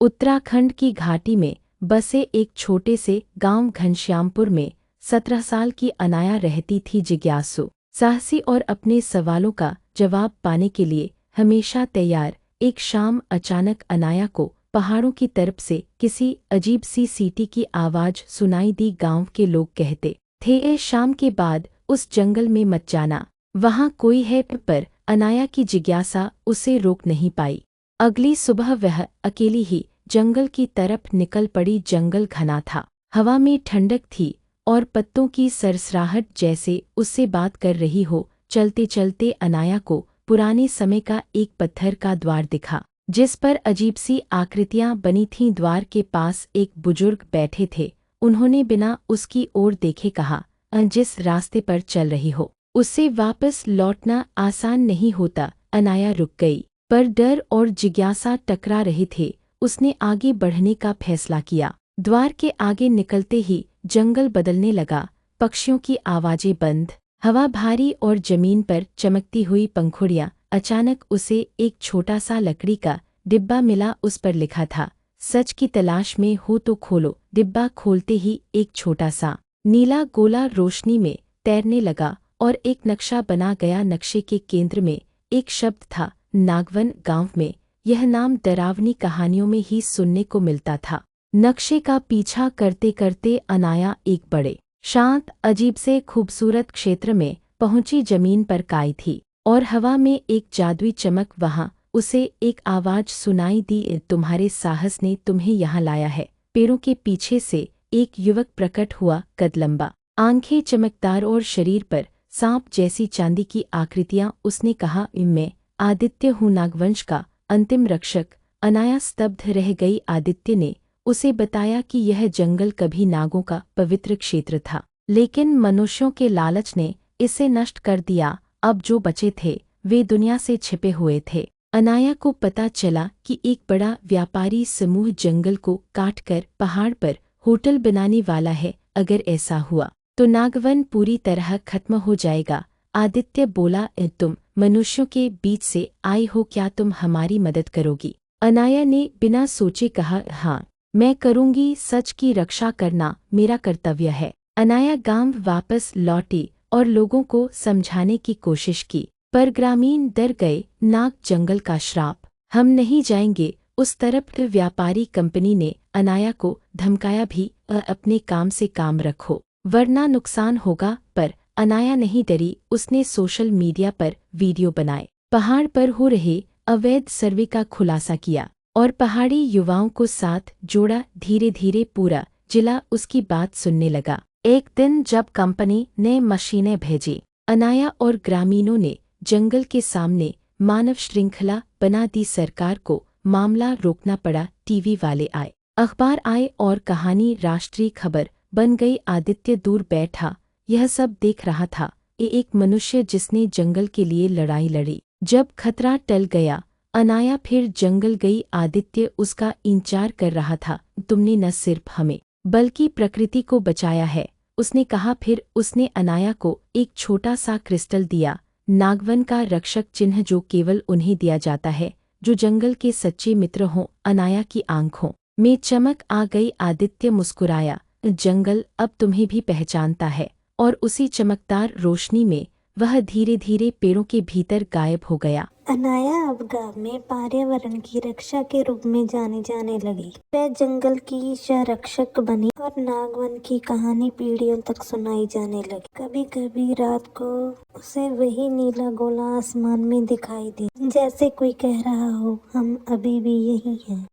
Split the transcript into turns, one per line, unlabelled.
उत्तराखंड की घाटी में बसे एक छोटे से गांव घनश्यामपुर में 17 साल की अनाया रहती थी। जिज्ञासु, साहसी और अपने सवालों का जवाब पाने के लिए हमेशा तैयार। एक शाम अचानक अनाया को पहाड़ों की तरफ से किसी अजीब सी सीटी की आवाज़ सुनाई दी। गांव के लोग कहते थे, ए शाम के बाद उस जंगल में मत जाना, वहाँ कोई है। पर अनाया की जिज्ञासा उसे रोक नहीं पाई। अगली सुबह वह अकेली ही जंगल की तरफ निकल पड़ी। जंगल घना था, हवा में ठंडक थी और पत्तों की सरसराहट जैसे उससे बात कर रही हो। चलते चलते अनाया को पुराने समय का एक पत्थर का द्वार दिखा, जिस पर अजीब सी आकृतियां बनी थीं। द्वार के पास एक बुजुर्ग बैठे थे। उन्होंने बिना उसकी ओर देखे कहा, जिस रास्ते पर चल रही हो उससे वापस लौटना आसान नहीं होता। अनाया रुक गई, पर डर और जिज्ञासा टकरा रहे थे। उसने आगे बढ़ने का फैसला किया। द्वार के आगे निकलते ही जंगल बदलने लगा। पक्षियों की आवाजें बंद, हवा भारी और जमीन पर चमकती हुई पंखुड़ियां। अचानक उसे एक छोटा सा लकड़ी का डिब्बा मिला। उस पर लिखा था, सच की तलाश में हो तो खोलो। डिब्बा खोलते ही एक छोटा सा नीला गोला रोशनी में तैरने लगा और एक नक्शा बना गया। नक्शे के केंद्र में एक शब्द था, नागवन। गांव में यह नाम डरावनी कहानियों में ही सुनने को मिलता था। नक्शे का पीछा करते करते अनाया एक बड़े शांत अजीब से खूबसूरत क्षेत्र में पहुंची। जमीन पर काई थी और हवा में एक जादुई चमक। वहां उसे एक आवाज सुनाई दी, तुम्हारे साहस ने तुम्हें यहाँ लाया है। पेड़ों के पीछे से एक युवक प्रकट हुआ, कद लंबा, आंखें चमकदार और शरीर पर सांप जैसी चांदी की आकृतियां। उसने कहा, मैं आदित्य हूँ, नागवंश का अंतिम रक्षक। अनाया स्तब्ध रह गई। आदित्य ने उसे बताया कि यह जंगल कभी नागों का पवित्र क्षेत्र था, लेकिन मनुष्यों के लालच ने इसे नष्ट कर दिया। अब जो बचे थे वे दुनिया से छिपे हुए थे। अनाया को पता चला कि एक बड़ा व्यापारी समूह जंगल को काटकर पहाड़ पर होटल बनाने वाला है। अगर ऐसा हुआ तो नागवन पूरी तरह खत्म हो जाएगा। आदित्य बोला, तुम मनुष्यों के बीच से आई हो, क्या तुम हमारी मदद करोगी? अनाया ने बिना सोचे कहा, हाँ, मैं करूंगी। सच की रक्षा करना मेरा कर्तव्य है। अनाया गांव वापस लौटी और लोगों को समझाने की कोशिश की, पर ग्रामीण डर गए। नाग जंगल का श्राप, हम नहीं जाएंगे उस तरफ। व्यापारी कंपनी ने अनाया को धमकाया भी, अपने काम से काम रखो वरना नुकसान होगा। पर अनाया नहीं डरी। उसने सोशल मीडिया पर वीडियो बनाए, पहाड़ पर हो रहे अवैध सर्वे का खुलासा किया और पहाड़ी युवाओं को साथ जोड़ा। धीरे धीरे पूरा जिला उसकी बात सुनने लगा। एक दिन जब कंपनी ने मशीनें भेजी, अनाया और ग्रामीणों ने जंगल के सामने मानव श्रृंखला बना दी। सरकार को मामला रोकना पड़ा। टीवी वाले आए, अखबार आए और कहानी राष्ट्रीय खबर बन गई। आदित्य दूर बैठा यह सब देख रहा था, एक मनुष्य जिसने जंगल के लिए लड़ाई लड़ी। जब खतरा टल गया, अनाया फिर जंगल गई। आदित्य उसका इंतजार कर रहा था। तुमने न सिर्फ हमें बल्कि प्रकृति को बचाया है, उसने कहा। फिर उसने अनाया को एक छोटा सा क्रिस्टल दिया, नागवन का रक्षक चिन्ह, जो केवल उन्हें दिया जाता है जो जंगल के सच्चे मित्र हों। अनाया की आंखों में चमक आ गई। आदित्य मुस्कुराया, जंगल अब तुम्हें भी पहचानता है। और उसी चमकदार रोशनी में वह धीरे धीरे पेड़ों के भीतर गायब हो गया।
अनाया अब गांव में पर्यावरण की रक्षा के रूप में जानी जाने लगी। वह जंगल की संरक्षक बनी और नागवन की कहानी पीढ़ियों तक सुनाई जाने लगी। कभी कभी रात को उसे वही नीला गोला आसमान में दिखाई दी, जैसे कोई कह रहा हो, हम अभी भी यही हैं।